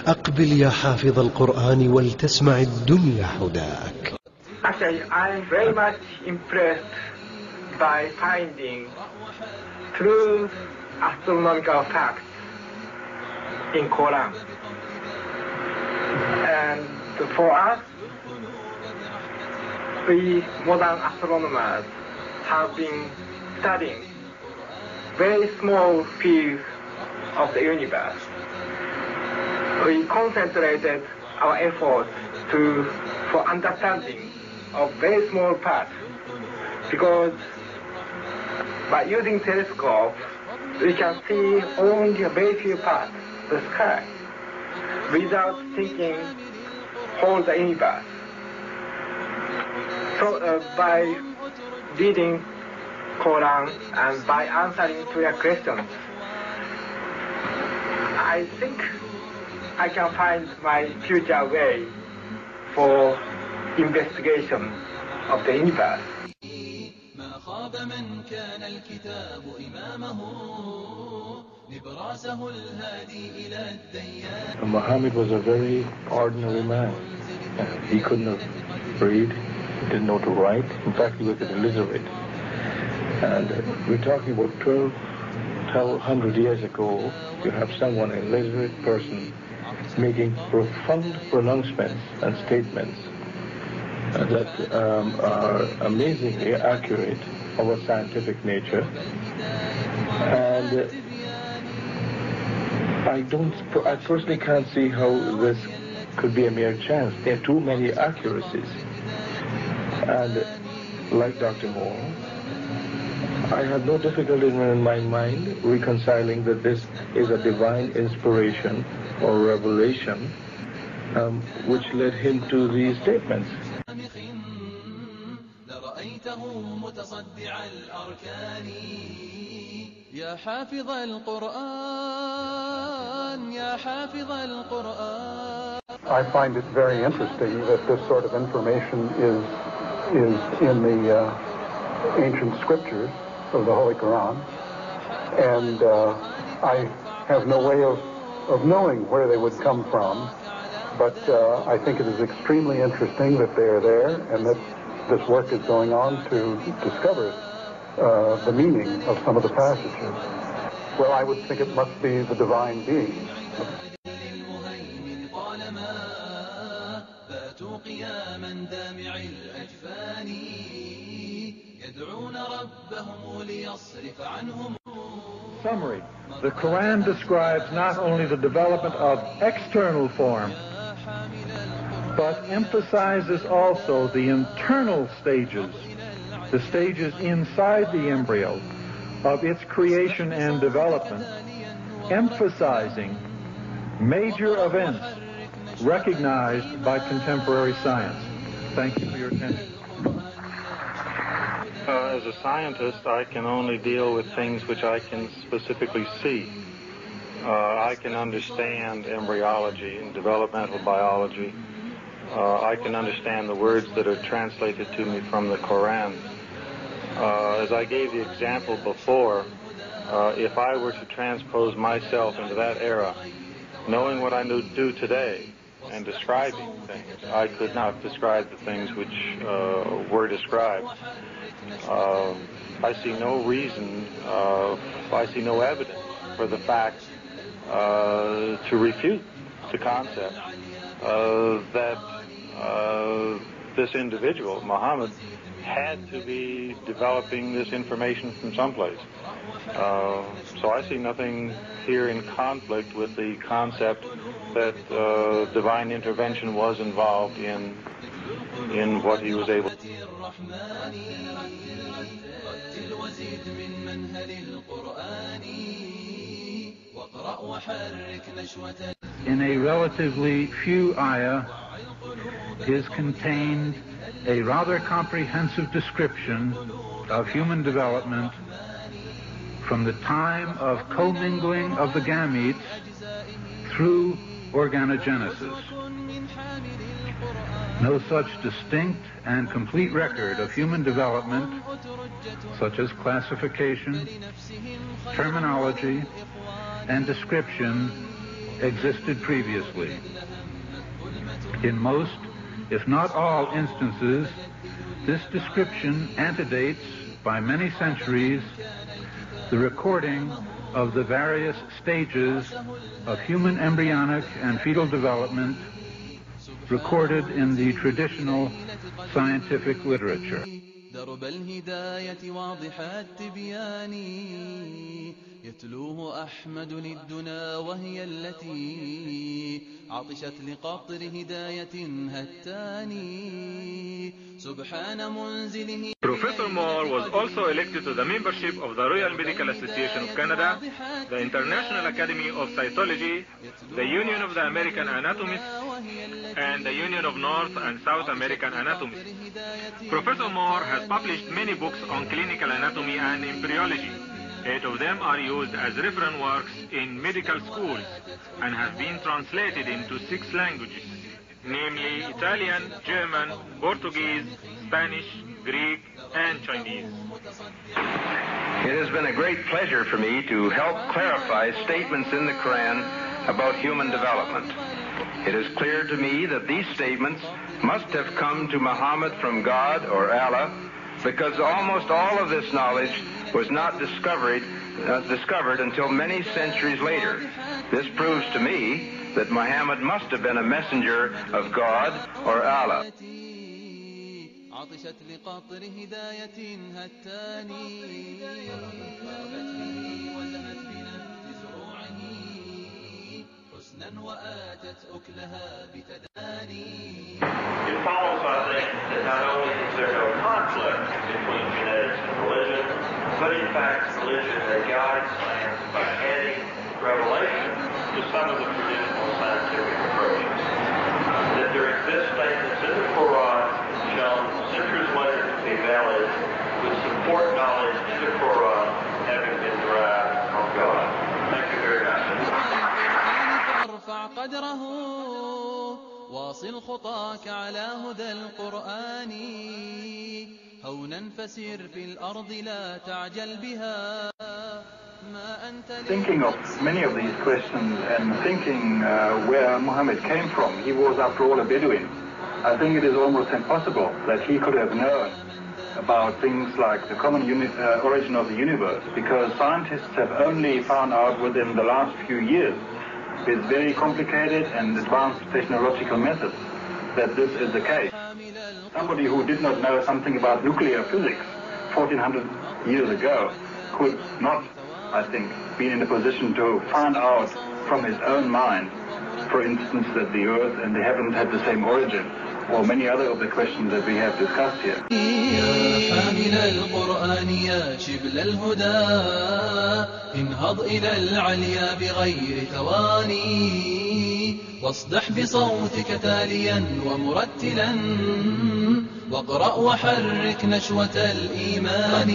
أقبل يا حافظ القرآن ولتسمع الدنيا هداك. Actually, I'm very much impressed by finding true astronomical facts in Qur'an. And for us, we modern astronomers have been studying very small fields of the universe. We concentrated our efforts for understanding of very small parts, because by using telescopes we can see only a very few parts of the sky without thinking whole the universe. So by reading Quran and by answering to your questions, I think I can find my future way for investigation of the universe. Muhammad was a very ordinary man. He couldn't have read, didn't know to write. In fact, he was illiterate. And we're talking about 1,200 years ago. You have someone, an illiterate person, making profound pronouncements and statements that are amazingly accurate of a scientific nature. And I personally can't see how this could be a mere chance. There are too many accuracies. And like Dr. Moore, I have no difficulty in my mind reconciling that this is a divine inspiration or revelation which led him to these statements. يا حافظ القرآن يا حافظ القرآن. I find it very interesting that this sort of information is in the ancient scriptures of the Holy Quran, and I have no way of knowing where they would come from, but I think it is extremely interesting that they are there and that this work is going on to discover the meaning of some of the passages. Well, I would think it must be the divine being. Summary. The Quran describes not only the development of external form, but emphasizes also the internal stages, the stages inside the embryo of its creation and development, emphasizing major events recognized by contemporary science. Thank you for your attention. As a scientist, I can only deal with things which I can specifically see. I can understand embryology and developmental biology. I can understand the words that are translated to me from the Quran. As I gave the example before, if I were to transpose myself into that era, knowing what I do today and describing things, I could not describe the things which were described. I see no reason, I see no evidence for the fact to refute the concept that this individual, Muhammad, had to be developing this information from someplace. So I see nothing here in conflict with the concept that divine intervention was involved in what he was able to do. In a relatively few ayah is contained a rather comprehensive description of human development from the time of commingling of the gametes through organogenesis. No such distinct and complete record of human development, such as classification, terminology, and description, existed previously. In most, if not all instances, this description antedates by many centuries the recording of the various stages of human embryonic and fetal development recorded in the traditional scientific literature. درب الهداية واضح التبيان يتلوه أحمد للدنا وهي التي عطشت لقطر هداية هتاني سبحان منزله. Professor Moore was also elected to the membership of the Royal Medical Association of Canada, the International Academy of Cytology, the Union of the American Anatomists, and the Union of North and South American Anatomists. Professor Moore has published many books on clinical anatomy and embryology. 8 of them are used as reference works in medical schools and have been translated into 6 languages, namely Italian, German, Portuguese, Spanish, Greek, and Chinese. It has been a great pleasure for me to help clarify statements in the Qur'an about human development. It is clear to me that these statements must have come to Muhammad from God or Allah, because almost all of this knowledge was not discovered until many centuries later. This proves to me that Muhammad must have been a messenger of God or Allah. عطشت لقطر هداية هتاني وزهت بنبت زروعه حسنا وآتت أكلها بتداني. It follows, I think, that not only is there no conflict between genetics and religion, but in fact religion guides science by adding revelation to some of the traditional scientific approaches. That there exist statements in the Quran shown centuries later to be valid, which support knowledge in the Quran having been derived from God. Thank you very much. فارفع قدره واصل خطاك على هدى القرآن هونا فسير في الأرض لا تعجل بها. Thinking of many of these questions and thinking where Muhammad came from, he was after all a Bedouin. I think it is almost impossible that he could have known about things like the common origin of the universe, because scientists have only found out within the last few years with very complicated and advanced technological methods that this is the case. Somebody who did not know something about nuclear physics 1400 years ago could not, I think, be in a position to find out from his own mind, for instance, that the earth and the heavens had the same origin, or many other of the questions that we have discussed here. يا حامل القرآن يا شبل الهدى انهض إلى العليا بغير تواني واصدح بصوتك تاليا ومرتلا واقرأ وحرك نشوة الإيمان.